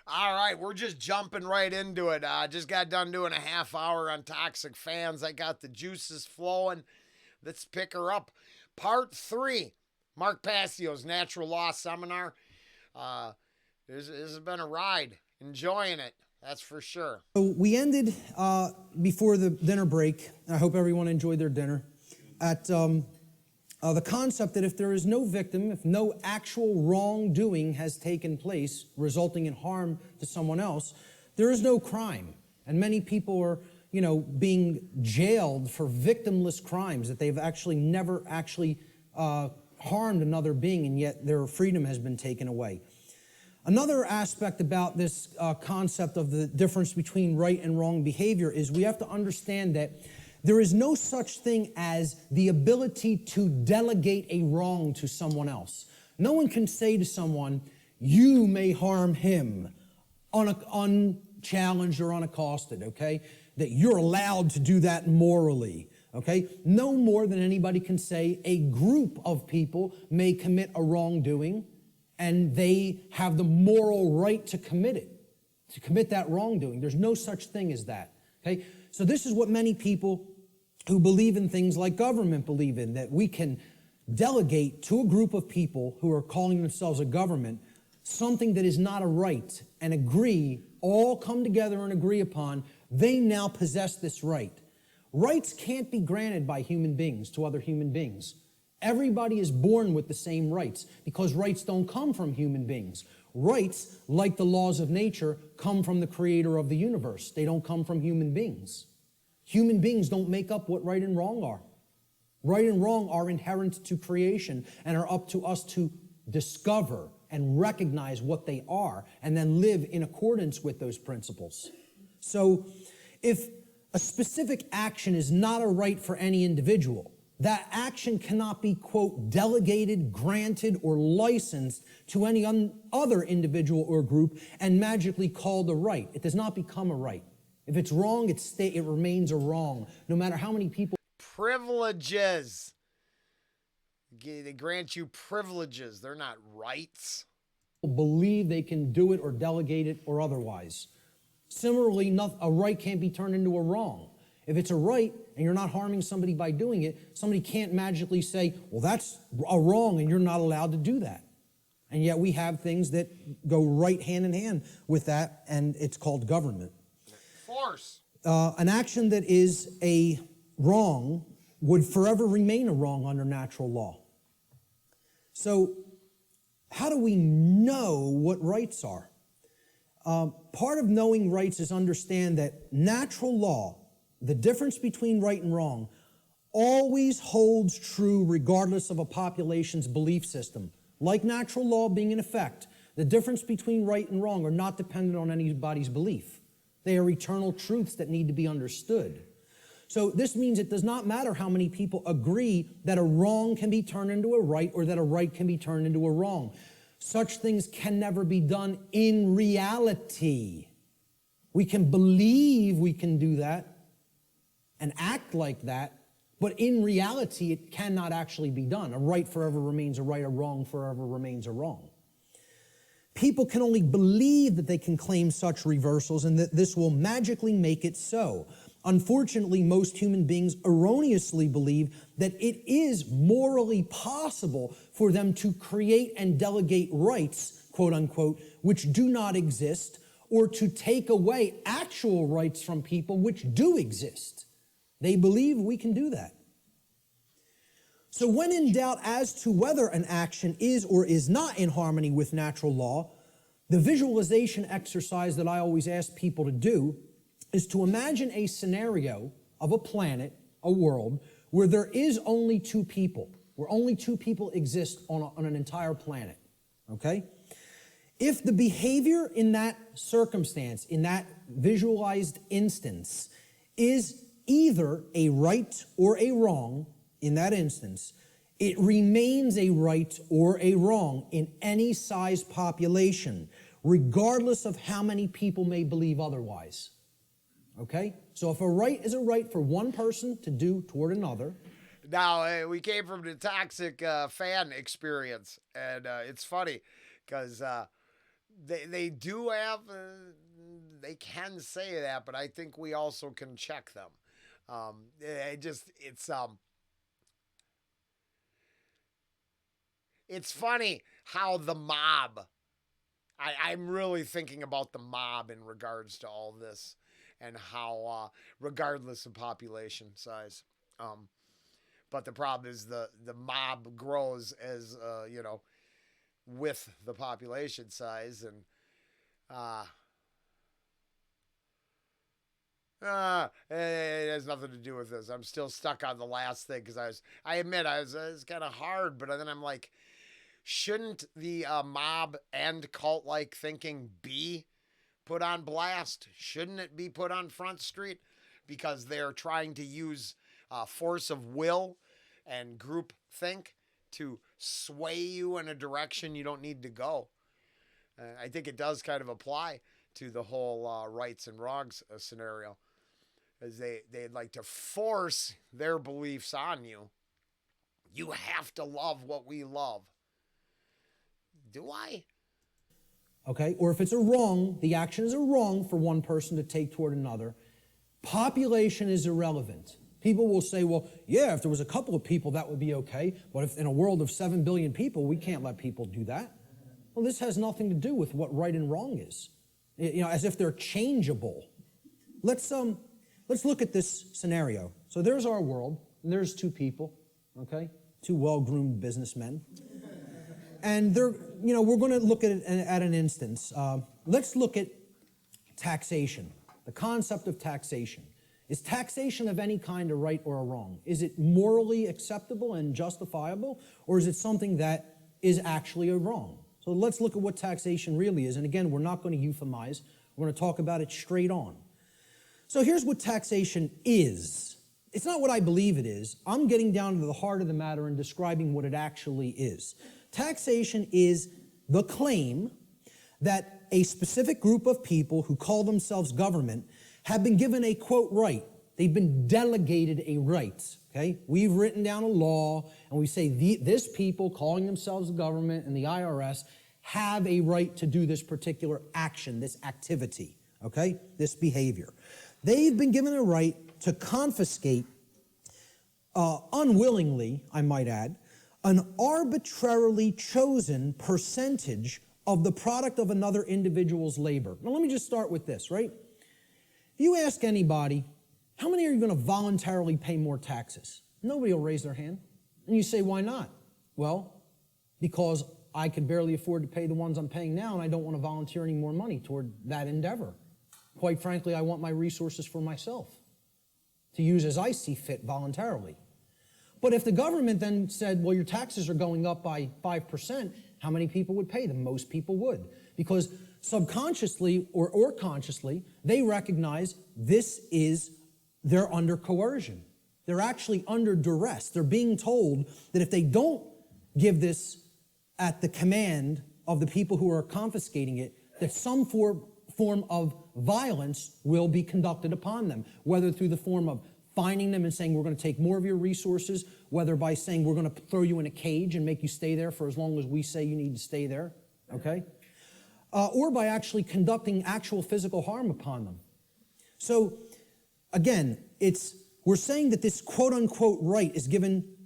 All right, we're just jumping right into it. Just got done doing a half hour on toxic fans. I got the juices flowing. Let's pick her up. Part three, Mark Passio's Natural Law Seminar. Uh, this has been a ride. Enjoying it, that's for sure. So we ended before the dinner break. I hope everyone enjoyed their dinner. At the concept that if there is no victim, if no actual wrongdoing has taken place resulting in harm to someone else, there is no crime. And many people are, being jailed for victimless crimes that they've actually never actually harmed another being, and yet their freedom has been taken away. Another aspect about this concept of the difference between right and wrong behavior is we have to understand that there is no such thing as the ability to delegate a wrong to someone else. No one can say to someone, you may harm him, unchallenged or unaccosted, okay? That you're allowed to do that morally, okay? No more than anybody can say a group of people may commit a wrongdoing and they have the moral right to commit it, to commit that wrongdoing. There's no such thing as that, okay? So this is what many people who believe in things like government believe in, that we can delegate to a group of people who are calling themselves a government something that is not a right and agree, all come together and agree upon, they now possess this right. Rights can't be granted by human beings to other human beings. Everybody is born with the same rights because rights don't come from human beings. Rights, like the laws of nature, come from the creator of the universe. They don't come from human beings. Human beings don't make up what right and wrong are. Right and wrong are inherent to creation and are up to us to discover and recognize what they are and then live in accordance with those principles. So if a specific action is not a right for any individual, that action cannot be, quote, delegated, granted, or licensed to any other individual or group and magically called a right. It does not become a right. If it's wrong, it remains a wrong, no matter how many people. Privileges. They grant you privileges. They're not rights. Believe they can do it or delegate it or otherwise. Similarly, a right can't be turned into a wrong. If it's a right and you're not harming somebody by doing it, somebody can't magically say, well, that's a wrong and you're not allowed to do that. And yet we have things that go right hand in hand with that, and it's called government. Force. An action that is a wrong would forever remain a wrong under natural law. So how do we know what rights are? Part of knowing rights is understand that natural law, the difference between right and wrong, always holds true regardless of a population's belief system. Like natural law being in effect, the difference between right and wrong are not dependent on anybody's belief. They are eternal truths that need to be understood. So this means it does not matter how many people agree that a wrong can be turned into a right or that a right can be turned into a wrong. Such things can never be done in reality. We can believe we can do that and act like that, but in reality, it cannot actually be done. A right forever remains a right, a wrong forever remains a wrong. People can only believe that they can claim such reversals and that this will magically make it so. Unfortunately, most human beings erroneously believe that it is morally possible for them to create and delegate rights, quote unquote, which do not exist, or to take away actual rights from people which do exist. They believe we can do that. So when in doubt as to whether an action is or is not in harmony with natural law, the visualization exercise that I always ask people to do is to imagine a scenario of a planet, a world, where there is only two people, where only two people exist on an entire planet, okay? If the behavior in that circumstance, in that visualized instance, is either a right or a wrong in that instance, it remains a right or a wrong in any size population, regardless of how many people may believe otherwise. Okay? So if a right is a right for one person to do toward another. Now, we came from the toxic fan experience, and it's funny because they do have, they can say that, but I think we also can check them. It's funny how the mob. I'm really thinking about the mob in regards to all this, and how, regardless of population size, but the problem is the mob grows as, with the population size, and uh, it has nothing to do with this. I'm still stuck on the last thing because I admit, it was kind of hard, but then I'm like, shouldn't the mob and cult like thinking be put on blast? Shouldn't it be put on Front Street? Because they're trying to use force of will and group think to sway you in a direction you don't need to go. I think it does kind of apply to the whole rights and wrongs scenario, as they'd like to force their beliefs on you. You have to love what we love. Do I? Okay, or if it's a wrong, the action is a wrong for one person to take toward another, population is irrelevant. People will say, well, yeah, if there was a couple of people, that would be okay. But if in a world of 7 billion people, we can't let people do that. Well, this has nothing to do with what right and wrong is. As if they're changeable. Let's look at this scenario. So there's our world, and there's two people, okay? Two well-groomed businessmen. And we're going to look at it at an instance. Let's look at taxation, the concept of taxation. Is taxation of any kind a right or a wrong? Is it morally acceptable and justifiable, or is it something that is actually a wrong? So let's look at what taxation really is. And again, we're not going to euphemize. We're going to talk about it straight on. So here's what taxation is. It's not what I believe it is. I'm getting down to the heart of the matter and describing what it actually is. Taxation is the claim that a specific group of people who call themselves government have been given a, quote, right. They've been delegated a right, okay? We've written down a law, and we say this people calling themselves the government and the IRS have a right to do this particular action, this activity, okay? This behavior. They've been given a right to confiscate, unwillingly, I might add, an arbitrarily chosen percentage of the product of another individual's labor. Now, let me just start with this, right? You ask anybody, how many are you going to voluntarily pay more taxes? Nobody will raise their hand. And you say, why not? Well, because I could barely afford to pay the ones I'm paying now, and I don't want to volunteer any more money toward that endeavor. Quite frankly, I want my resources for myself to use as I see fit voluntarily. But if the government then said, well, your taxes are going up by 5%, how many people would pay them? Most people would. Because subconsciously or consciously, they recognize they're under coercion. They're actually under duress. They're being told that if they don't give this at the command of the people who are confiscating it, that some form of violence will be conducted upon them, whether through the form of fining them and saying, we're going to take more of your resources, whether by saying, we're going to throw you in a cage and make you stay there for as long as we say you need to stay there, okay? Or by actually conducting actual physical harm upon them. So, again, we're saying that this quote-unquote right is given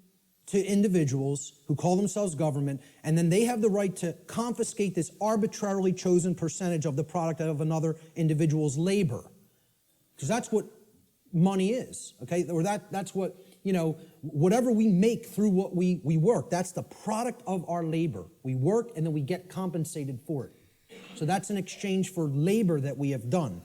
to individuals who call themselves government, and then they have the right to confiscate this arbitrarily chosen percentage of the product of another individual's labor. Because that's what money is, okay? Or that's what, whatever we make through what we work, that's the product of our labor. We work and then we get compensated for it. So that's an exchange for labor that we have done.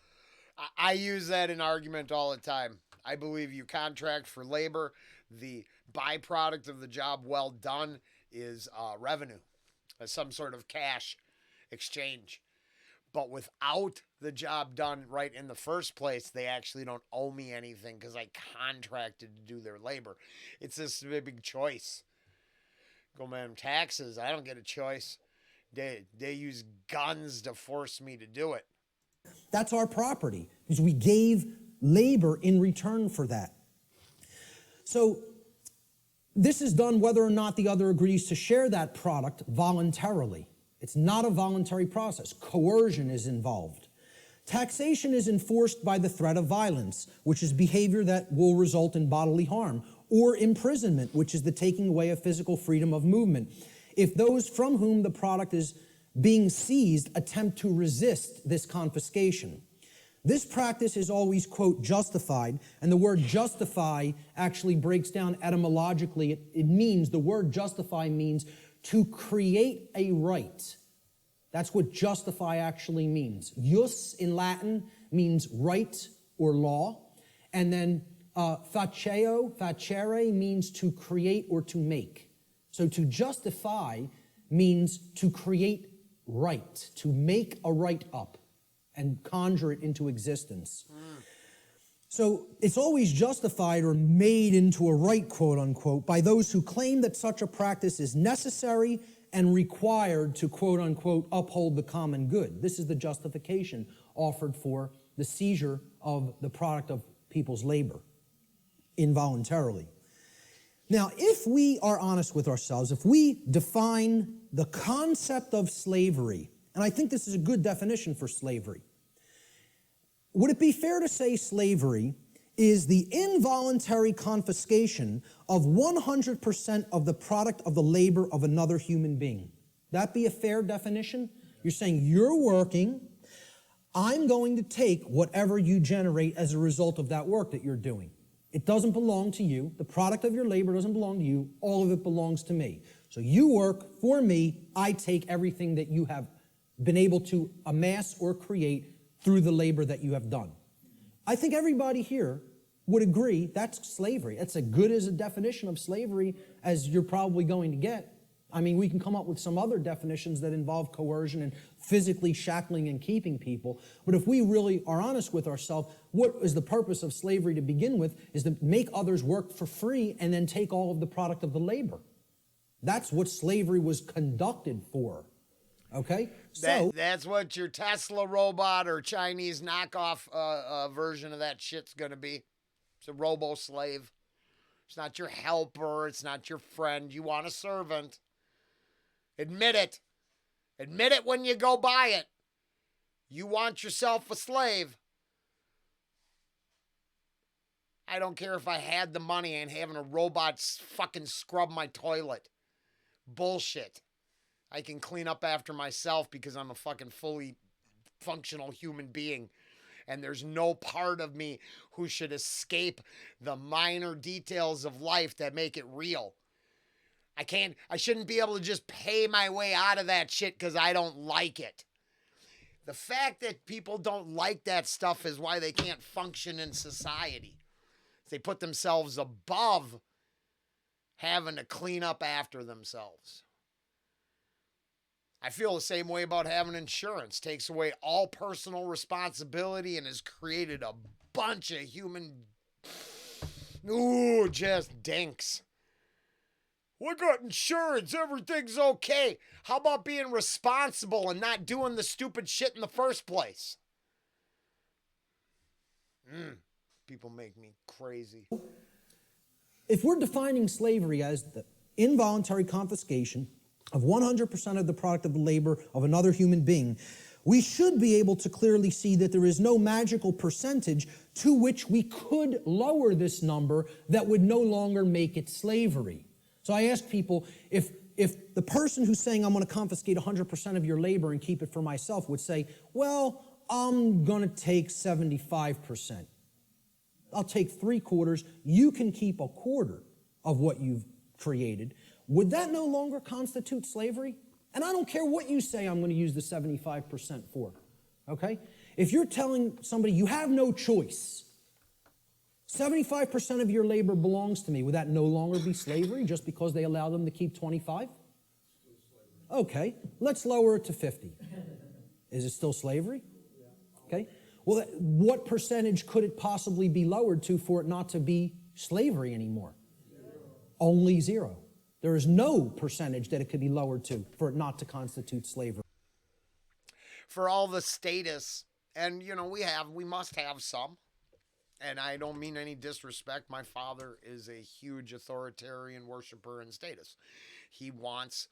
I use that in argument all the time. I believe you contract for labor. The byproduct of the job well done is revenue, some sort of cash exchange. But without the job done right in the first place, they actually don't owe me anything because I contracted to do their labor. It's this big choice. Go, man, taxes, I don't get a choice. They use guns to force me to do it. That's our property, because we gave labor in return for that. So this is done whether or not the other agrees to share that product voluntarily. It's not a voluntary process. Coercion is involved. Taxation is enforced by the threat of violence, which is behavior that will result in bodily harm, or imprisonment, which is the taking away of physical freedom of movement, if those from whom the product is being seized attempt to resist this confiscation. This practice is always, quote, justified, and the word justify actually breaks down etymologically. It means, the word justify means to create a right. That's what justify actually means. Jus in Latin means right or law, and then facere means to create or to make. So to justify means to create right, to make a right up and conjure it into existence. So it's always justified or made into a right, quote unquote, by those who claim that such a practice is necessary and required to, quote unquote, uphold the common good. This is the justification offered for the seizure of the product of people's labor involuntarily. Now, if we are honest with ourselves, if we define the concept of slavery, and I think this is a good definition for slavery, would it be fair to say slavery is the involuntary confiscation of 100% of the product of the labor of another human being? That be a fair definition? You're saying you're working, I'm going to take whatever you generate as a result of that work that you're doing. It doesn't belong to you. The product of your labor doesn't belong to you. All of it belongs to me. So you work for me. I take everything that you have been able to amass or create through the labor that you have done. I think everybody here would agree that's slavery. That's as good as a definition of slavery as you're probably going to get. I mean, we can come up with some other definitions that involve coercion and physically shackling and keeping people. But if we really are honest with ourselves, what is the purpose of slavery to begin with is to make others work for free and then take all of the product of the labor. That's what slavery was conducted for. Okay? That's what your Tesla robot or Chinese knockoff version of that shit's going to be. It's a robo-slave. It's not your helper. It's not your friend. You want a servant. Admit it. Admit it when you go buy it. You want yourself a slave. I don't care if I had the money and having a robot fucking scrub my toilet. Bullshit. I can clean up after myself because I'm a fucking fully functional human being. And there's no part of me who should escape the minor details of life that make it real. I shouldn't be able to just pay my way out of that shit because I don't like it. The fact that people don't like that stuff is why they can't function in society. They put themselves above having to clean up after themselves. I feel the same way about having insurance. Takes away all personal responsibility and has created a bunch of human, just dinks. We got insurance. Everything's okay. How about being responsible and not doing the stupid shit in the first place? People make me crazy. If we're defining slavery as the involuntary confiscation of 100% of the product of the labor of another human being, we should be able to clearly see that there is no magical percentage to which we could lower this number that would no longer make it slavery. So I ask people, if the person who's saying I'm going to confiscate 100% of your labor and keep it for myself would say, well, I'm going to take 75%. I'll take 3/4. You can keep 1/4 of what you've created. Would that no longer constitute slavery? And I don't care what you say I'm going to use the 75% for, okay? If you're telling somebody you have no choice, 75% of your labor belongs to me, would that no longer be slavery just because they allow them to keep 25? Okay, let's lower it to 50. Is it still slavery? Okay. Well, what percentage could it possibly be lowered to for it not to be slavery anymore? Only 0. There is no percentage that it could be lowered to for it not to constitute slavery. For all the status, and we must have some, and I don't mean any disrespect. My father is a huge authoritarian worshiper in status. He wants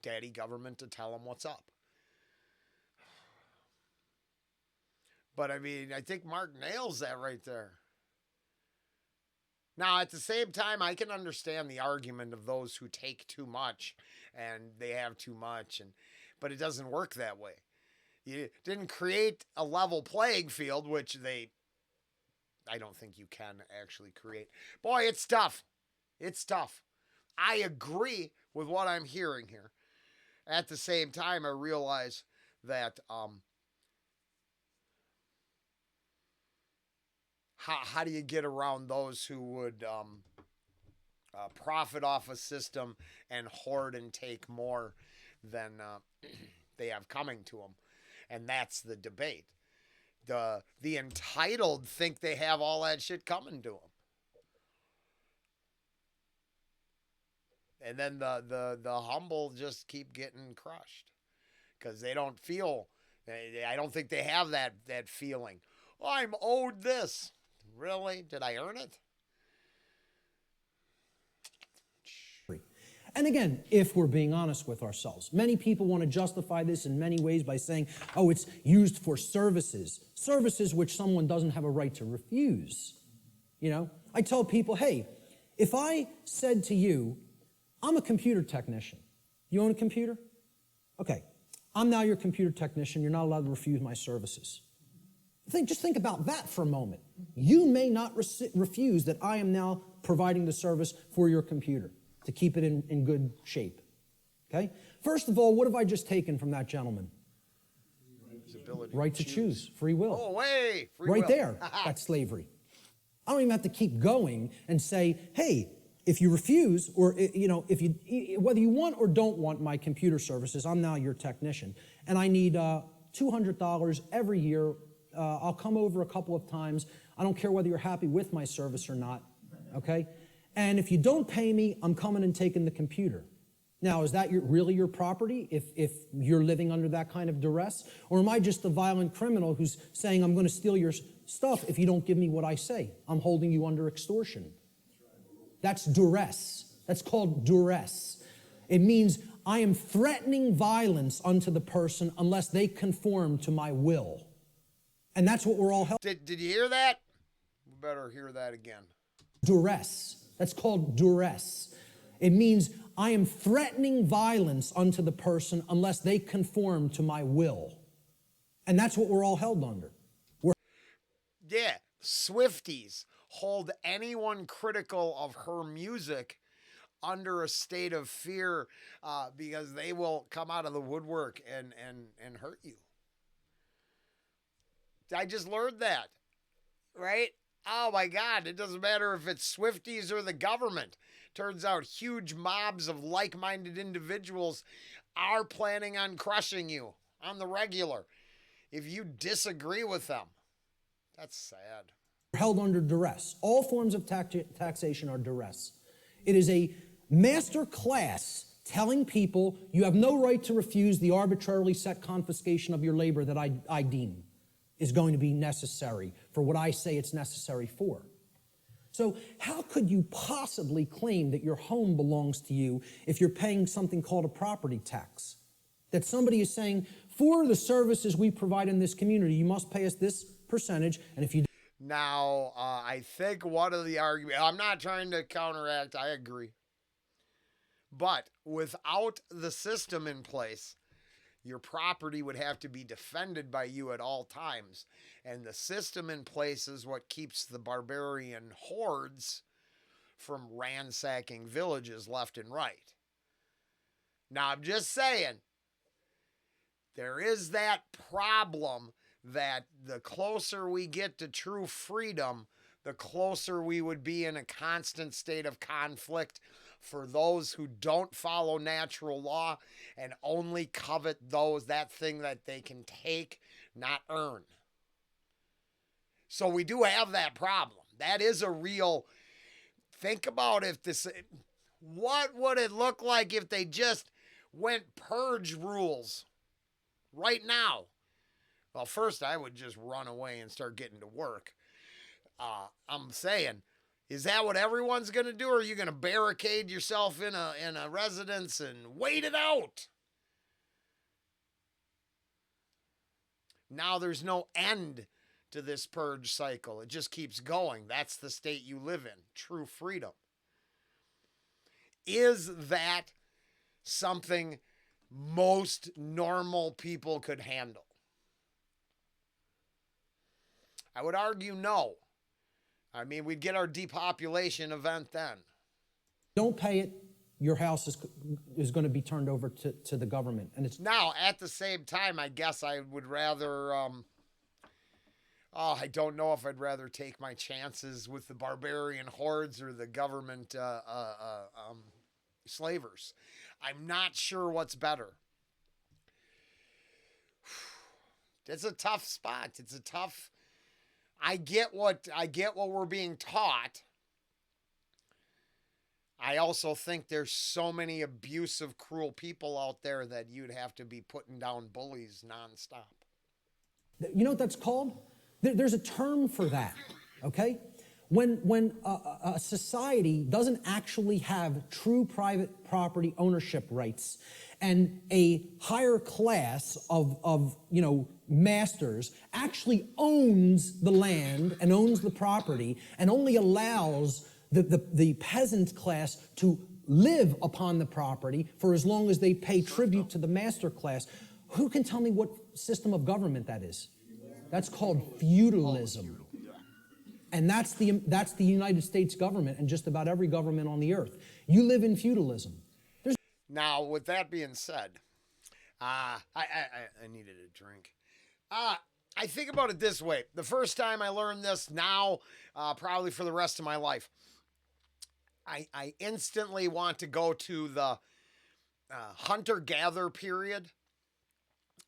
daddy government to tell him what's up. But I mean, I think Mark nails that right there. Now, at the same time, I can understand the argument of those who take too much and they have too much, but it doesn't work that way. You didn't create a level playing field, which I don't think you can actually create. Boy, it's tough. It's tough. I agree with what I'm hearing here. At the same time, I realize that how do you get around those who would profit off a system and hoard and take more than they have coming to them? And that's the debate. The entitled think they have all that shit coming to them. And then the humble just keep getting crushed because they don't feel. I don't think they have that feeling. Oh, I'm owed this. Really? Did I earn it? And again, if we're being honest with ourselves, many people want to justify this in many ways by saying, oh, it's used for services which someone doesn't have a right to refuse. You know, I tell people, hey, if I said to you, I'm a computer technician. You own a computer? Okay, I'm now your computer technician. You're not allowed to refuse my services. Just think about that for a moment. You may not refuse that I am now providing the service for your computer to keep it in good shape. Okay? First of all, what have I just taken from that gentleman? Right to choose. Free will. Oh, way! Free right will. There. That's slavery. I don't even have to keep going and say, hey, if you refuse, or if you, whether you want or don't want my computer services, I'm now your technician, and I need $200 every year. I'll come over a couple of times. I don't care whether you're happy with my service or not, okay? And if you don't pay me, I'm coming and taking the computer. Now, is that really your property if you're living under that kind of duress? Or am I just a violent criminal who's saying I'm going to steal your stuff if you don't give me what I say? I'm holding you under extortion. That's duress. That's called duress. It means I am threatening violence unto the person unless they conform to my will. And that's what we're all held. Did you hear that? We better hear that again. Duress. That's called duress. It means I am threatening violence unto the person unless they conform to my will. And that's what we're all held under. Yeah, Swifties hold anyone critical of her music under a state of fear because they will come out of the woodwork and hurt you. I just learned that, right? Oh my God, it doesn't matter if it's Swifties or the government. Turns out huge mobs of like-minded individuals are planning on crushing you on the regular if you disagree with them. That's sad. Held under duress. All forms of taxation are duress. It is a master class telling people you have no right to refuse the arbitrarily set confiscation of your labor that I deem is going to be necessary for what I say it's necessary for. So how could you possibly claim that your home belongs to you if you're paying something called a property tax? That somebody is saying, for the services we provide in this community, you must pay us this percentage, and if you... Now, I think one of the arguments, I'm not trying to counteract, I agree. But without the system in place, your property would have to be defended by you at all times. And the system in place is what keeps the barbarian hordes from ransacking villages left and right. Now, I'm just saying, there is that problem that the closer we get to true freedom, the closer we would be in a constant state of conflict for those who don't follow natural law and only covet that thing that they can take, not earn. So we do have that problem. That is a real, think about what would it look like if they just went purge rules right now? Well, first I would just run away and start getting to work. I'm saying, is that what everyone's going to do? Or are you going to barricade yourself in a residence and wait it out? Now there's no end to this purge cycle. It just keeps going. That's the state you live in. True freedom. Is that something most normal people could handle? I would argue no. I mean, we'd get our depopulation event then. Don't pay it, your house is going to be turned over to the government. And it's now, at the same time, I guess I would rather, I don't know if I'd rather take my chances with the barbarian hordes or the government slavers. I'm not sure what's better. It's a tough spot. It's a tough. I get what we're being taught. I also think there's so many abusive, cruel people out there that you'd have to be putting down bullies nonstop. You know what that's called? There's a term for that, okay? When a society doesn't actually have true private property ownership rights and a higher class of masters actually owns the land and owns the property and only allows the peasant class to live upon the property for as long as they pay tribute to the master class, who can tell me what system of government that is? That's called feudalism. And that's the United States government and just about every government on the earth. You live in feudalism. Now, with that being said, I needed a drink. I think about it this way. The first time I learned this, now probably for the rest of my life, I instantly want to go to the hunter-gatherer period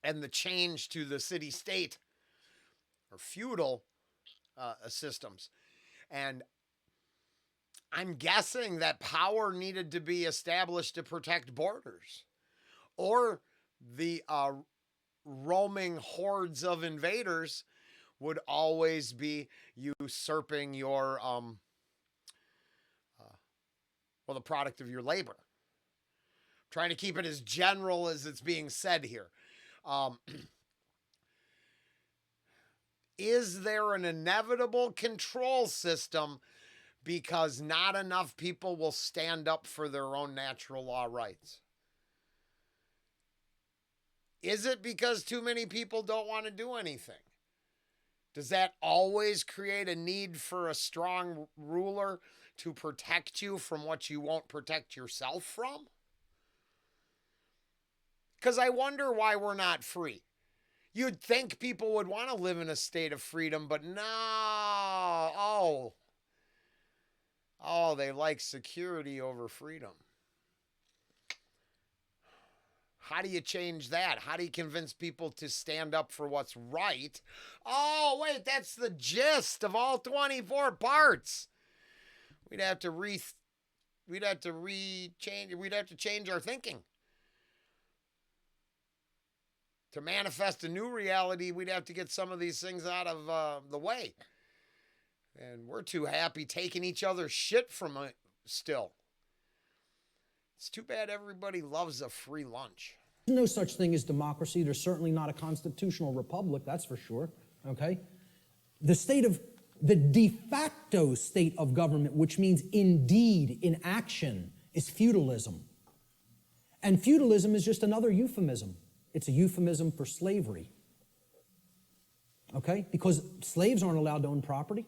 and the change to the city-state or feudal systems. And I'm guessing that power needed to be established to protect borders, or the roaming hordes of invaders would always be usurping your the product of your labor. I'm trying to keep it as general as it's being said here. Is there an inevitable control system because not enough people will stand up for their own natural law rights? Is it because too many people don't want to do anything? Does that always create a need for a strong ruler to protect you from what you won't protect yourself from? Because I wonder why we're not free. You'd think people would want to live in a state of freedom, but no. Oh, they like security over freedom. How do you change that? How do you convince people to stand up for what's right? Oh, wait, that's the gist of all 24 parts. We'd have to change our thinking. To manifest a new reality, we'd have to get some of these things out of the way. And we're too happy taking each other's shit from it still. It's too bad everybody loves a free lunch. There's no such thing as democracy. There's certainly not a constitutional republic, that's for sure, okay? The de facto state of government, which means indeed in action, is feudalism. And feudalism is just another euphemism. It's a euphemism for slavery, okay? Because slaves aren't allowed to own property.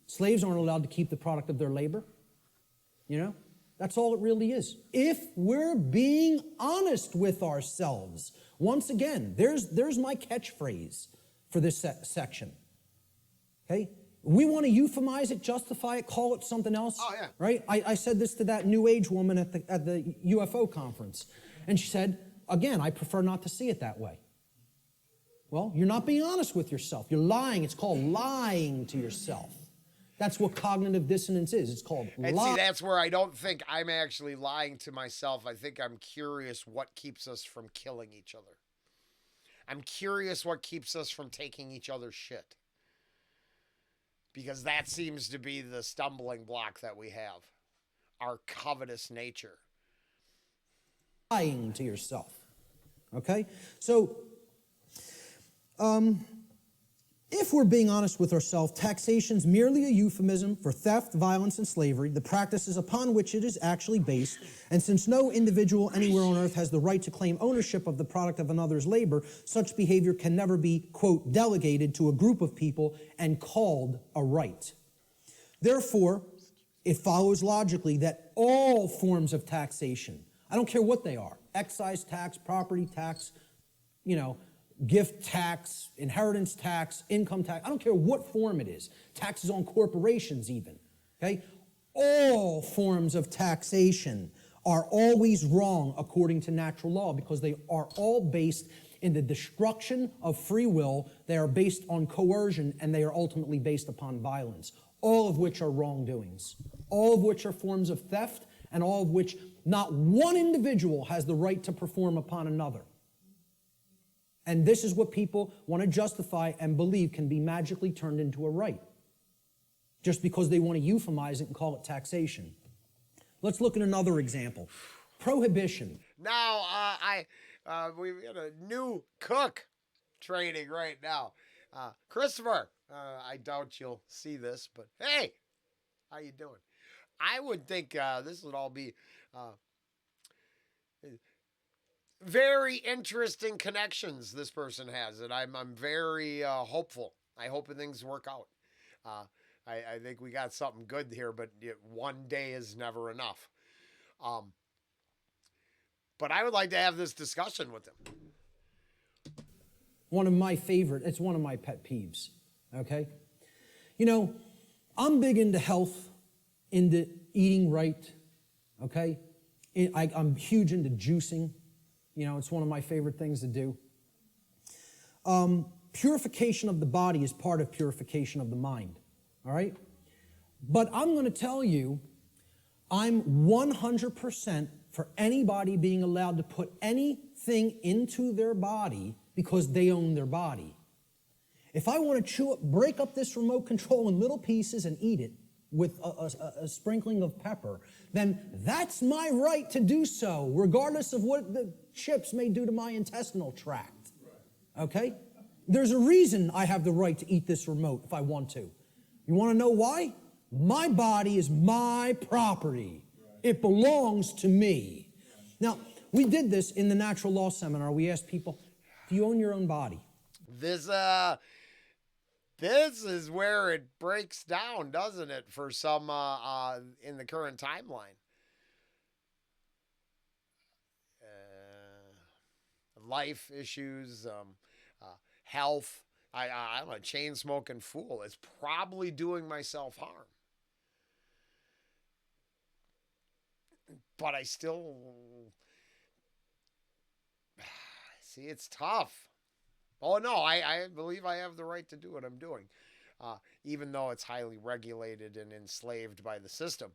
Slaves aren't allowed to keep the product of their labor, you know? That's all it really is. If we're being honest with ourselves, once again, there's my catchphrase for this section, okay? We want to euphemize it, justify it, call it something else, oh, yeah. right? I said this to that New Age woman at the UFO conference, and she said, again, I prefer not to see it that way. Well, you're not being honest with yourself. You're lying. It's called lying to yourself. That's what cognitive dissonance is. It's called lying. And see, that's where I don't think I'm actually lying to myself. I think I'm curious what keeps us from killing each other. I'm curious what keeps us from taking each other's shit. Because that seems to be the stumbling block that we have. Our covetous nature. Lying to yourself. Okay? So, If we're being honest with ourselves, taxation's merely a euphemism for theft, violence, and slavery, the practices upon which it is actually based. And since no individual anywhere on earth has the right to claim ownership of the product of another's labor, such behavior can never be, quote, delegated to a group of people and called a right. Therefore, it follows logically that all forms of taxation, I don't care what they are, excise tax, property tax, gift tax, inheritance tax, income tax, I don't care what form it is, taxes on corporations even, okay? All forms of taxation are always wrong according to natural law because they are all based in the destruction of free will, they are based on coercion, and they are ultimately based upon violence, all of which are wrongdoings, all of which are forms of theft, and all of which not one individual has the right to perform upon another. And this is what people want to justify and believe can be magically turned into a right, just because they want to euphemize it and call it taxation. Let's look at another example. Prohibition. Now, we've got a new cook training right now. Christopher, I doubt you'll see this, but hey, how you doing? I would think this would all be very interesting connections this person has, and I'm very hopeful. I hope things work out. I think we got something good here, but one day is never enough. But I would like to have this discussion with him. One of my favorite, it's one of my pet peeves, okay? I'm big into health, into eating right, okay? I'm huge into juicing. It's one of my favorite things to do. Purification of the body is part of purification of the mind, all right? But I'm going to tell you, I'm 100% for anybody being allowed to put anything into their body because they own their body. If I want to break up this remote control in little pieces and eat it with a sprinkling of pepper, then that's my right to do so, regardless of what the chips may do to my intestinal tract. Okay? There's a reason I have the right to eat this remote if I want to. You want to know why? My body is my property. It belongs to me. Now, we did this in the natural law seminar. We asked people, do you own your own body? This is where it breaks down, doesn't it, for some in the current timeline. Life issues, health. I'm a chain-smoking fool. It's probably doing myself harm. But I still... See, it's tough. Oh, no, I believe I have the right to do what I'm doing, even though it's highly regulated and enslaved by the system.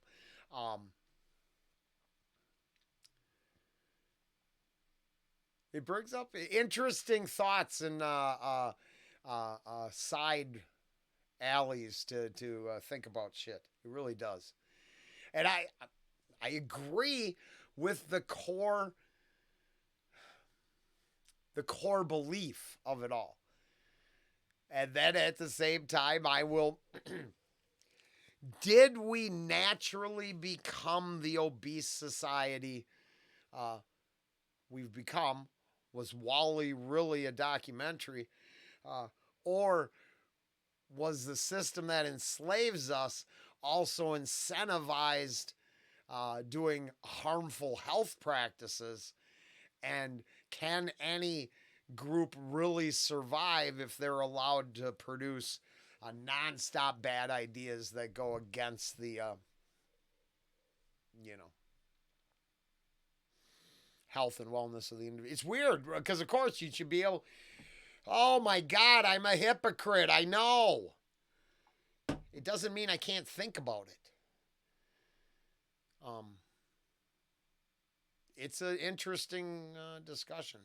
It brings up interesting thoughts and side alleys to think about shit. It really does. And I agree with the core belief of it all. And then at the same time, I will... Did we naturally become the obese society we've become? Was Wall-E really a documentary? Or was the system that enslaves us also incentivized doing harmful health practices? And can any group really survive if they're allowed to produce nonstop bad ideas that go against the, health and wellness of the individual? It's weird because, of course, you should be able... Oh, my God, I'm a hypocrite. I know. It doesn't mean I can't think about it. It's an interesting discussion.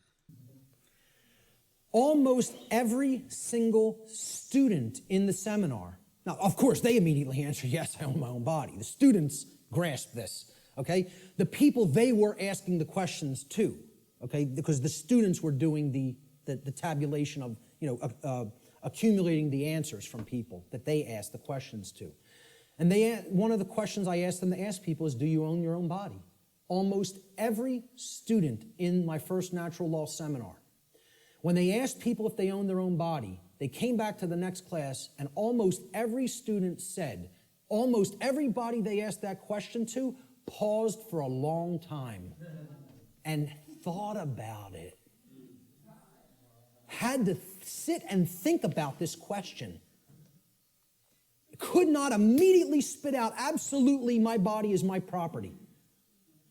Almost every single student in the seminar, now, of course, they immediately answer, yes, I own my own body. The students grasp this, okay? The people they were asking the questions to, okay, because the students were doing the tabulation of, accumulating the answers from people that they ask the questions to. And one of the questions I asked them to ask people is, do you own your own body? Almost every student in my first natural law seminar, when they asked people if they own their own body, they came back to the next class and almost every student said, almost everybody they asked that question to paused for a long time and thought about it. Had to sit and think about this question. Could not immediately spit out, absolutely, my body is my property.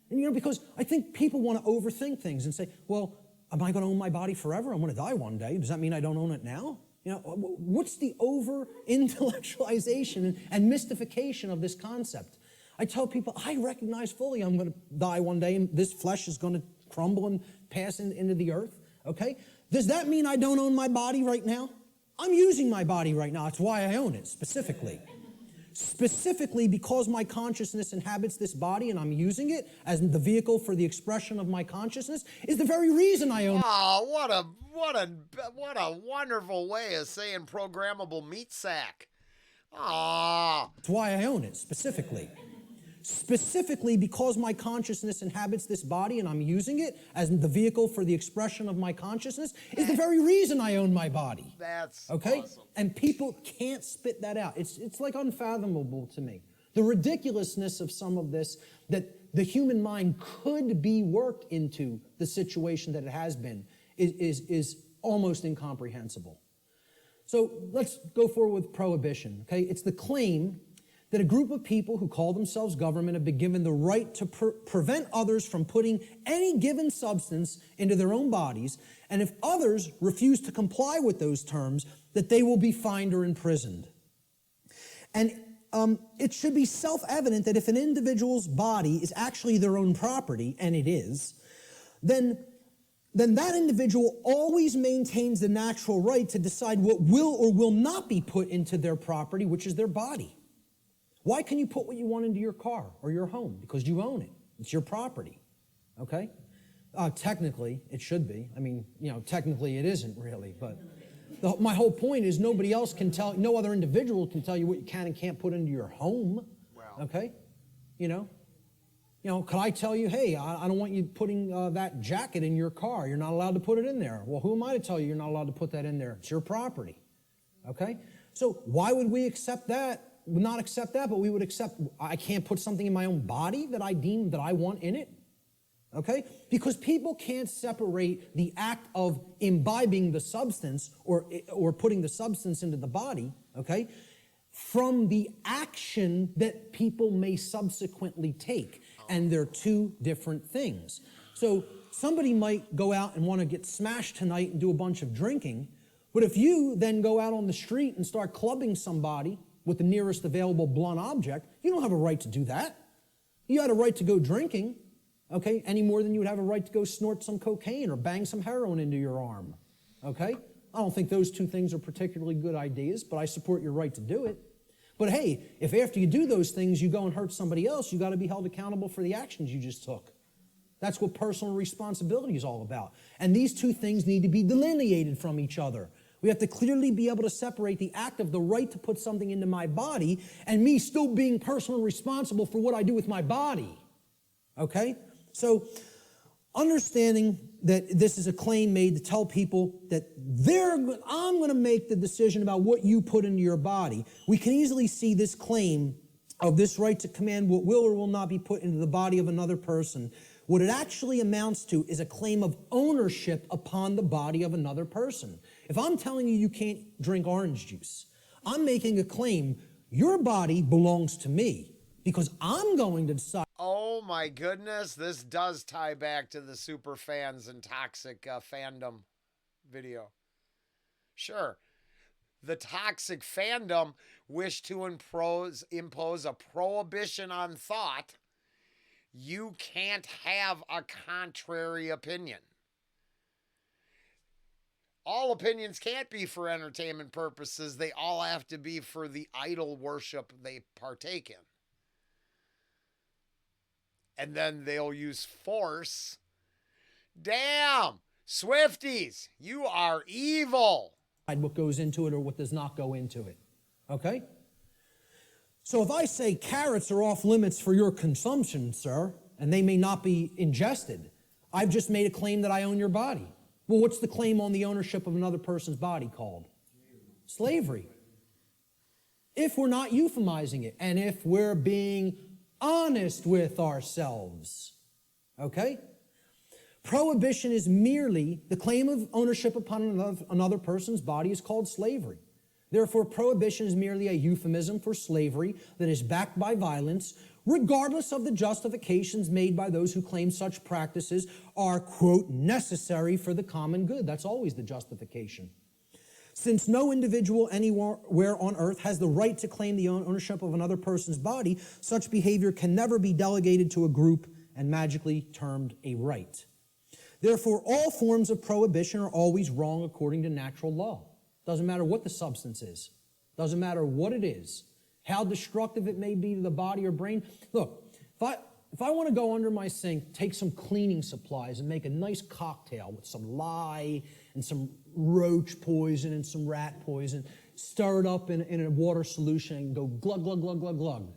And because I think people want to overthink things and say, well, am I going to own my body forever? I'm going to die one day. Does that mean I don't own it now? What's the over-intellectualization and mystification of this concept? I tell people, I recognize fully I'm going to die one day and this flesh is going to crumble and pass into the earth, okay? Does that mean I don't own my body right now? I'm using my body right now. That's why I own it, specifically. Specifically because my consciousness inhabits this body and I'm using it as the vehicle for the expression of my consciousness is the very reason I own it. Oh, what a wonderful way of saying programmable meat sack. Ah. That's why I own it, specifically. Specifically because my consciousness inhabits this body and I'm using it as the vehicle for the expression of my consciousness is the very reason I own my body. That's okay? Awesome. And people can't spit that out. It's like unfathomable to me. The ridiculousness of some of this, that the human mind could be worked into the situation that it has been, is almost incomprehensible. So let's go forward with prohibition, okay? It's the claim that a group of people who call themselves government have been given the right to prevent others from putting any given substance into their own bodies, and if others refuse to comply with those terms, that they will be fined or imprisoned. And it should be self-evident that if an individual's body is actually their own property, and it is, then that individual always maintains the natural right to decide what will or will not be put into their property, which is their body. Why can you put what you want into your car or your home? Because you own it. It's your property, okay? Technically, it should be. I mean, technically it isn't really, but my whole point is nobody else can tell, no other individual can tell you what you can and can't put into your home, okay? Could I tell you, hey, I don't want you putting that jacket in your car. You're not allowed to put it in there. Well, who am I to tell you you're not allowed to put that in there? It's your property, okay? So why would we accept that? Not accept that, but we would accept I can't put something in my own body that I deem that I want in it, okay? Because people can't separate the act of imbibing the substance or putting the substance into the body, okay, from the action that people may subsequently take. And they're two different things. So somebody might go out and want to get smashed tonight and do a bunch of drinking, but if you then go out on the street and start clubbing somebody with the nearest available blunt object, you don't have a right to do that. You had a right to go drinking, okay, any more than you would have a right to go snort some cocaine or bang some heroin into your arm, okay? I don't think those two things are particularly good ideas, but I support your right to do it. But hey, if after you do those things you go and hurt somebody else, you got to be held accountable for the actions you just took. That's what personal responsibility is all about. And these two things need to be delineated from each other. We have to clearly be able to separate the act of the right to put something into my body and me still being personally responsible for what I do with my body. Okay? So, understanding that this is a claim made to tell people that I'm going to make the decision about what you put into your body, we can easily see this claim of this right to command what will or will not be put into the body of another person. What it actually amounts to is a claim of ownership upon the body of another person. If I'm telling you you can't drink orange juice, I'm making a claim, your body belongs to me because I'm going to decide. Oh my goodness, this does tie back to the super fans and toxic fandom video. Sure, the toxic fandom wish to impose a prohibition on thought. You can't have a contrary opinion. All opinions can't be for entertainment purposes. They all have to be for the idol worship they partake in. And then they'll use force. Damn, Swifties, you are evil. what goes into it or what does not go into it. Okay? So if I say carrots are off limits for your consumption, sir, and they may not be ingested, I've just made a claim that I own your body. Well, what's the claim on the ownership of another person's body called? Slavery. If we're not euphemizing it, and if we're being honest with ourselves, okay? Prohibition is merely the claim of ownership upon another person's body is called slavery. Therefore, prohibition is merely a euphemism for slavery that is backed by violence, regardless of the justifications made by those who claim such practices are, quote, necessary for the common good. That's always the justification. Since no individual anywhere on earth has the right to claim the ownership of another person's body, such behavior can never be delegated to a group and magically termed a right. Therefore, all forms of prohibition are always wrong according to natural law. Doesn't matter what the substance is. Doesn't matter what it is. How destructive it may be to the body or brain. Look, if I want to go under my sink, take some cleaning supplies and make a nice cocktail with some lye and some roach poison and some rat poison, stir it up in a water solution and go glug, glug, glug, glug, glug.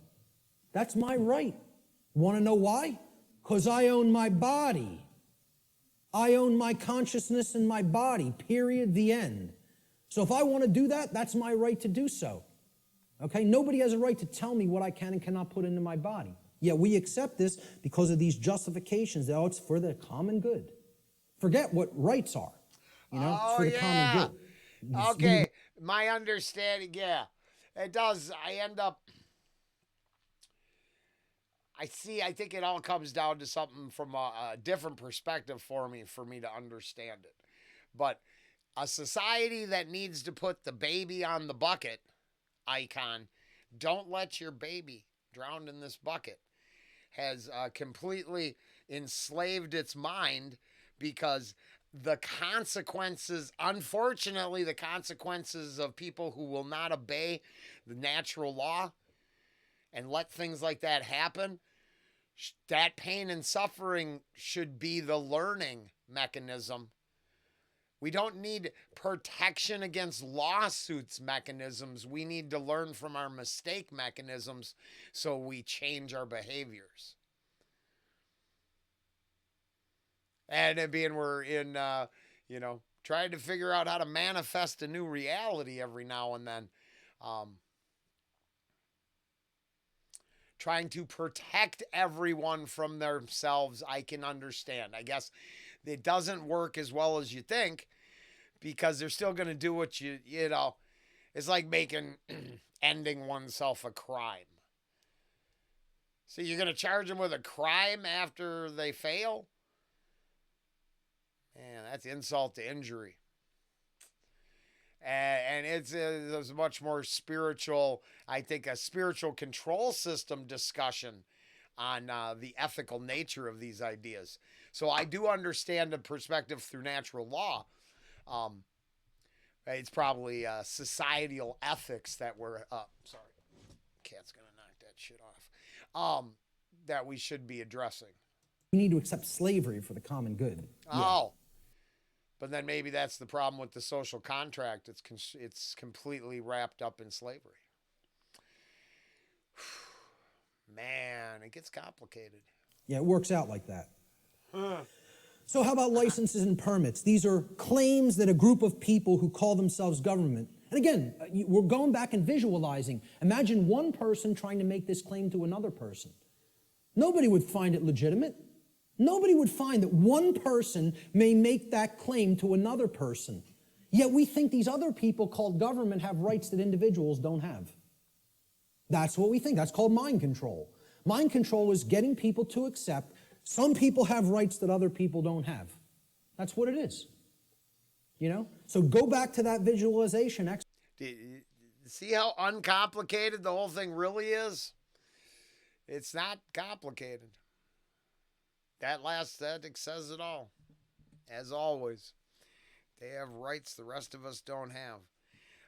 That's my right. Want to know why? Because I own my body. I own my consciousness and my body, period, the end. So if I want to do that, that's my right to do so. Okay? Nobody has a right to tell me what I can and cannot put into my body. Yet we accept this because of these justifications that, it's for the common good. Forget what rights are. You know, it's for the common good. Okay, my understanding, yeah. It does. I think it all comes down to something from a different perspective for me to understand it. But a society that needs to put the baby on the bucket icon, don't let your baby drown in this bucket, has completely enslaved its mind because the consequences, unfortunately, the consequences of people who will not obey the natural law and let things like that happen, that pain and suffering should be the learning mechanism. We don't need protection against lawsuits mechanisms. We need to learn from our mistake mechanisms so we change our behaviors. And it being we're in, trying to figure out how to manifest a new reality every now and then. Trying to protect everyone from themselves, I can understand. I guess it doesn't work as well as you think because they're still going to do what you know. It's like ending oneself a crime. So you're going to charge them with a crime after they fail? Man, that's insult to injury. And it's a much more spiritual, I think, a spiritual control system discussion on the ethical nature of these ideas. So I do understand the perspective through natural law. It's probably societal ethics that we're, sorry, cat's going to knock that shit off, that we should be addressing. We need to accept slavery for the common good. Oh. But then maybe that's the problem with the social contract. It's completely wrapped up in slavery. Man, it gets complicated. Yeah, it works out like that. So how about licenses and permits? These are claims that a group of people who call themselves government, and again, we're going back and visualizing. Imagine one person trying to make this claim to another person. Nobody would find it legitimate. Nobody would find that one person may make that claim to another person. Yet we think these other people called government have rights that individuals don't have. That's what we think. That's called mind control. Mind control is getting people to accept some people have rights that other people don't have. That's what it is. You know? So go back to that visualization. See how uncomplicated the whole thing really is? It's not complicated. That last static says it all. As always, they have rights the rest of us don't have.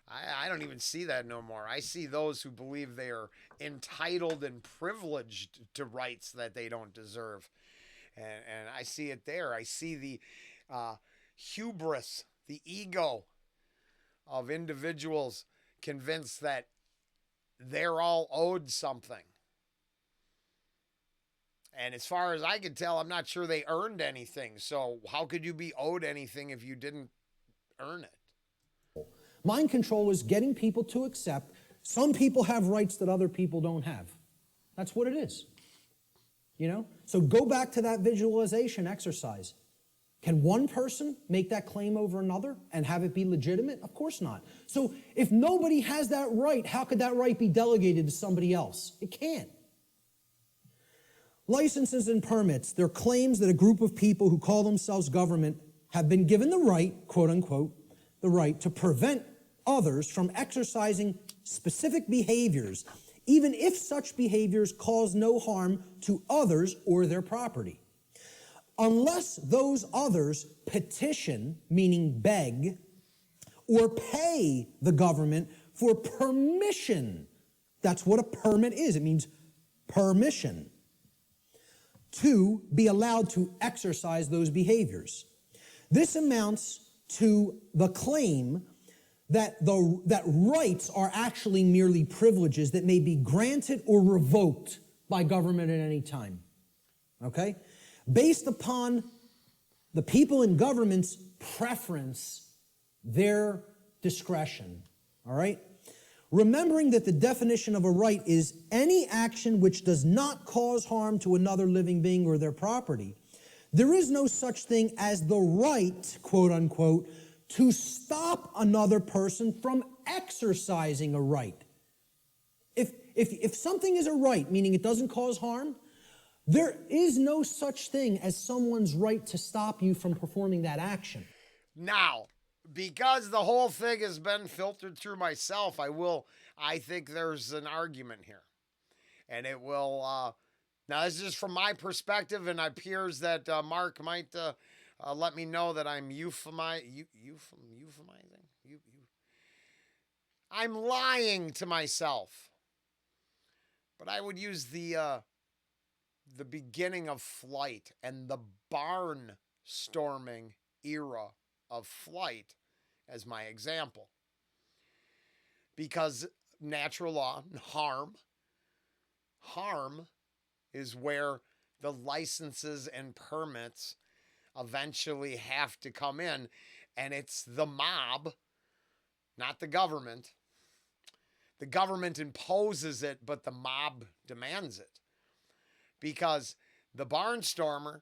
I don't even see that no more. I see those who believe they are entitled and privileged to rights that they don't deserve. And I see it there. I see the hubris, the ego of individuals convinced that they're all owed something. And as far as I can tell, I'm not sure they earned anything. So how could you be owed anything if you didn't earn it? Mind control is getting people to accept some people have rights that other people don't have. That's what it is. You know? So go back to that visualization exercise. Can one person make that claim over another and have it be legitimate? Of course not. So if nobody has that right, how could that right be delegated to somebody else? It can't. Licenses and permits, they're claims that a group of people who call themselves government have been given the right, quote unquote, the right to prevent others from exercising specific behaviors, even if such behaviors cause no harm to others or their property. Unless those others petition, meaning beg, or pay the government for permission. That's what a permit is. It means permission to be allowed to exercise those behaviors. This amounts to the claim that rights are actually merely privileges that may be granted or revoked by government at any time. Okay? Based upon the people in government's preference, their discretion. All right? Remembering that the definition of a right is any action which does not cause harm to another living being or their property, there is no such thing as the right, quote unquote, to stop another person from exercising a right. If something is a right, meaning it doesn't cause harm, there is no such thing as someone's right to stop you from performing that action. Now, because the whole thing has been filtered through myself, I think there's an argument here. And it will, now this is just from my perspective, and it appears that Mark might let me know that I'm euphemizing. I'm lying to myself. But I would use the beginning of flight and the barnstorming era of flight as my example. Because natural law, harm is where the licenses and permits eventually have to come in, and it's the mob, not the government. The government imposes it, but the mob demands it. Because the barnstormer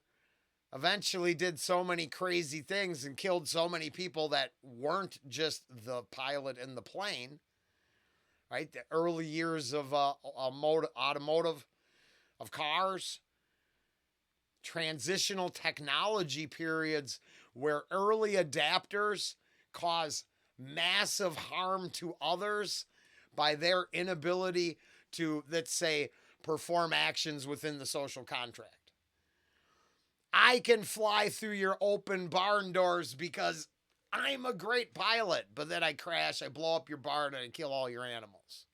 eventually did so many crazy things and killed so many people that weren't just the pilot in the plane, right? The early years of automotive, of cars, transitional technology periods where early adapters cause massive harm to others by their inability to, let's say, perform actions within the social contract. I can fly through your open barn doors because I'm a great pilot, but then I crash, I blow up your barn, and I kill all your animals.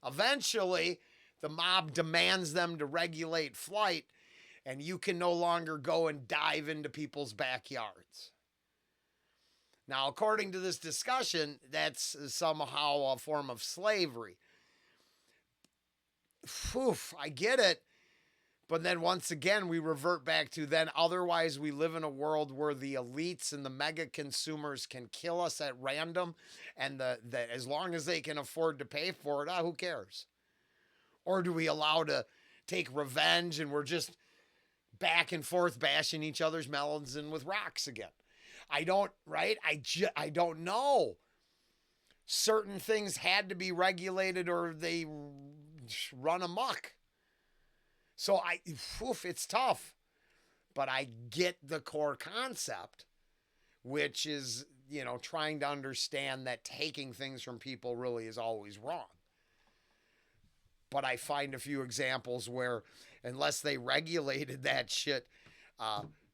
Eventually, the mob demands them to regulate flight, and you can no longer go and dive into people's backyards. Now, according to this discussion, that's somehow a form of slavery. Oof, I get it. But then once again, we revert back to then otherwise we live in a world where the elites and the mega consumers can kill us at random, and that as long as they can afford to pay for it, who cares? Or do we allow to take revenge and we're just back and forth bashing each other's melons and with rocks again? I don't, right? I don't know. Certain things had to be regulated or they run amok. So it's tough, but I get the core concept, which is, trying to understand that taking things from people really is always wrong. But I find a few examples where unless they regulated that shit,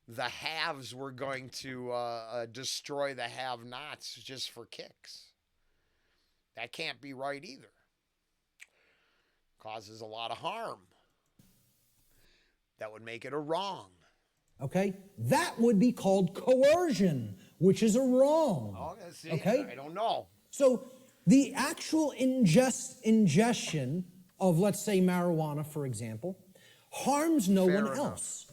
the haves were going to destroy the have-nots just for kicks. That can't be right either. Causes a lot of harm. That would make it a wrong. Okay? That would be called coercion, which is a wrong. Oh, see, okay? I don't know. So the actual ingestion of, let's say, marijuana, for example, harms no Fair one enough. else.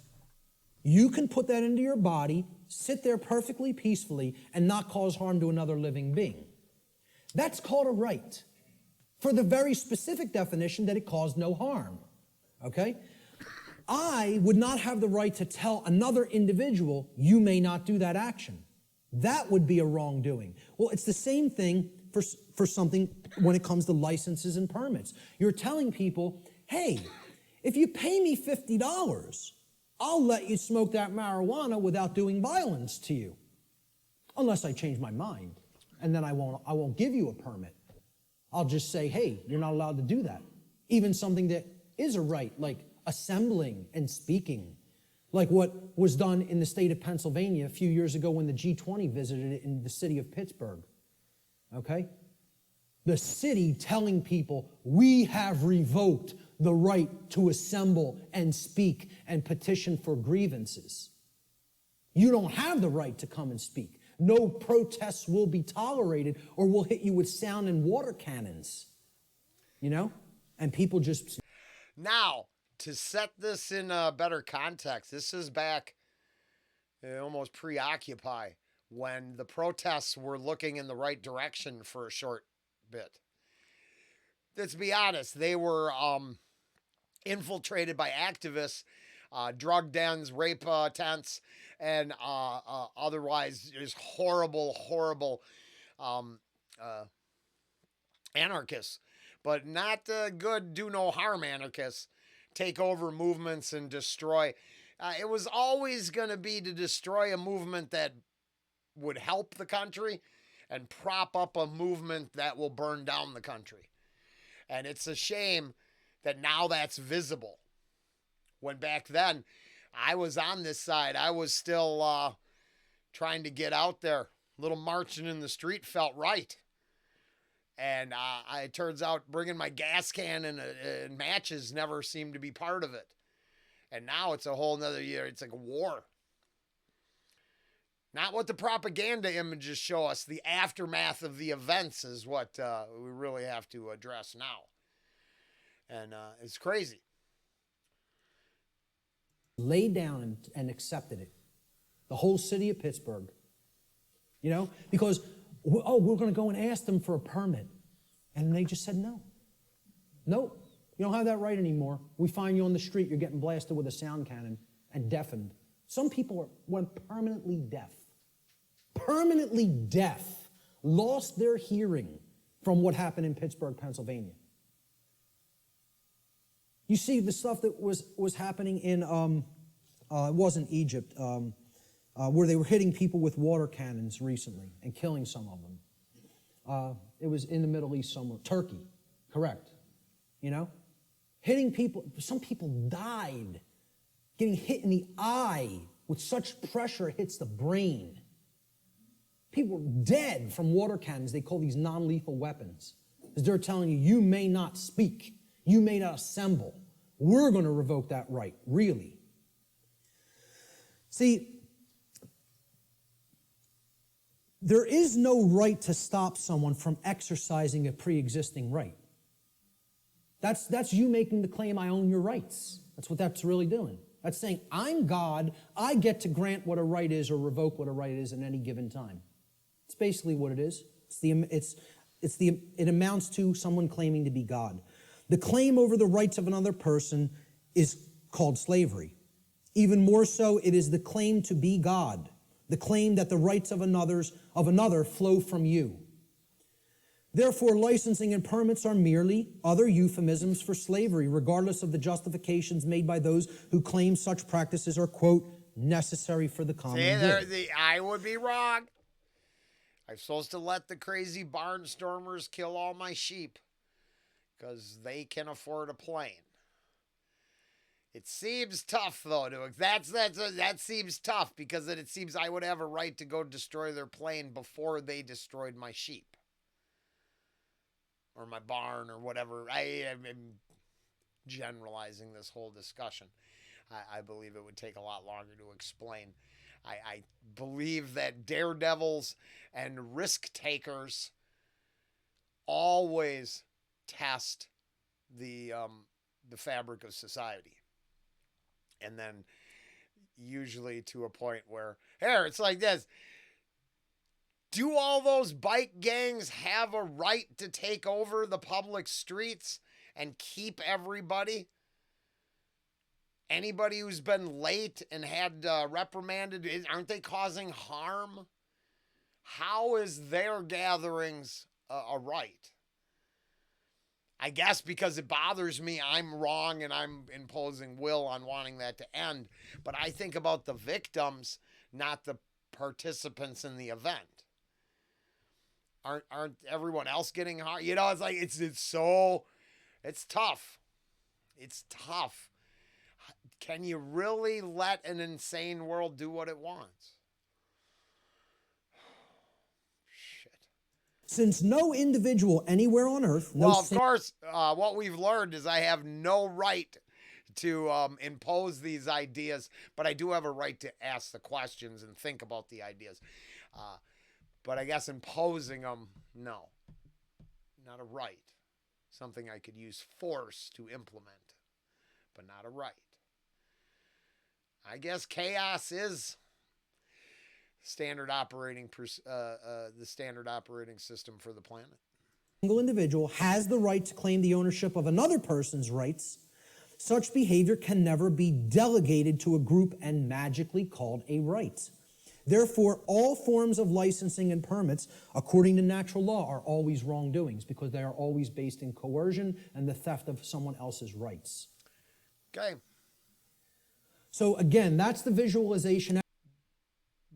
You can put that into your body, sit there perfectly peacefully, and not cause harm to another living being. That's called a right, for the very specific definition that it caused no harm, okay? I would not have the right to tell another individual, you may not do that action. That would be a wrongdoing. Well, it's the same thing for something when it comes to licenses and permits. You're telling people, hey, if you pay me $50, I'll let you smoke that marijuana without doing violence to you, unless I change my mind, and then I won't give you a permit. I'll just say, hey, you're not allowed to do that. Even something that is a right, like assembling and speaking, like what was done in the state of Pennsylvania a few years ago when the G20 visited it in the city of Pittsburgh, okay? The city telling people, we have revoked the right to assemble and speak and petition for grievances. You don't have the right to come and speak. No protests will be tolerated, or we'll hit you with sound and water cannons, you know? And people just... Now, to set this in a better context, this is back almost pre-Occupy, when the protests were looking in the right direction for a short bit. Let's be honest, they were infiltrated by activists, drug dens, rape tents, and otherwise just horrible anarchists, but not good, do no harm anarchists, take over movements and destroy. It was always going to be to destroy a movement that would help the country and prop up a movement that will burn down the country. And it's a shame that now that's visible. When back then, I was on this side. I was still trying to get out there. A little marching in the street felt right. And it turns out bringing my gas can and matches never seemed to be part of it. And now it's a whole nother year. It's like a war. Not what the propaganda images show us. The aftermath of the events is what we really have to address now. And it's crazy. Laid down and accepted it. The whole city of Pittsburgh. You know, because, we're going to go and ask them for a permit. And they just said no. Nope, you don't have that right anymore. We find you on the street, you're getting blasted with a sound cannon and deafened. Some people went permanently deaf. Permanently deaf. Lost their hearing from what happened in Pittsburgh, Pennsylvania. You see the stuff that was happening in, it wasn't Egypt, where they were hitting people with water cannons recently and killing some of them. It was in the Middle East somewhere. Turkey, correct. You know? Hitting people, some people died getting hit in the eye with such pressure it hits the brain. People dead from water cannons. They call these non-lethal weapons. Because they're telling you, you may not speak. You may not assemble. We're going to revoke that right, really. See, there is no right to stop someone from exercising a pre-existing right. That's you making the claim, I own your rights. That's what that's really doing. That's saying, I'm God, I get to grant what a right is or revoke what a right is at any given time. It's basically what it is. It amounts to someone claiming to be God. The claim over the rights of another person is called slavery. Even more so, it is the claim to be God, the claim that the rights of another flow from you. Therefore, licensing and permits are merely other euphemisms for slavery, regardless of the justifications made by those who claim such practices are, quote, necessary for the common good. I would be wrong. I'm supposed to let the crazy barnstormers kill all my sheep because they can afford a plane. It seems tough, though. That seems tough because it seems I would have a right to go destroy their plane before they destroyed my sheep. Or my barn or whatever. I am generalizing this whole discussion. I believe it would take a lot longer to explain. I believe that daredevils and risk takers always test the fabric of society, and then usually to a point where here it's like this: do all those bike gangs have a right to take over the public streets and keep everybody? Anybody who's been late and had reprimanded, aren't they causing harm? How is their gatherings a right? I guess because it bothers me, I'm wrong and I'm imposing will on wanting that to end. But I think about the victims, not the participants in the event. Aren't everyone else getting harmed? You know, it's like it's tough. It's tough. Can you really let an insane world do what it wants? Shit. Since no individual anywhere on earth, well, of course, what we've learned is I have no right to impose these ideas, but I do have a right to ask the questions and think about the ideas. But I guess imposing them, no. Not a right. Something I could use force to implement, but not a right. I guess chaos is standard operating the standard operating system for the planet. Single individual has the right to claim the ownership of another person's rights, such behavior can never be delegated to a group and magically called a right. Therefore, all forms of licensing and permits, according to natural law, are always wrongdoings because they are always based in coercion and the theft of someone else's rights. Okay. So again, that's the visualization.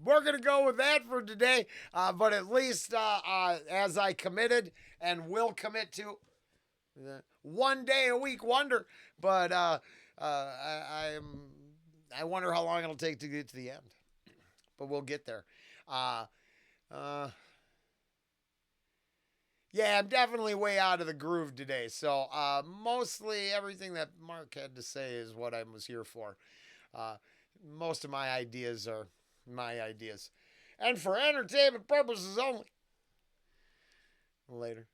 We're going to go with that for today, but at least as I committed and will commit to, one day a week wonder, but I wonder how long it'll take to get to the end. But we'll get there. Yeah, I'm definitely way out of the groove today. So mostly everything that Mark had to say is what I was here for. Most of my ideas are my ideas. And for entertainment purposes only. Later.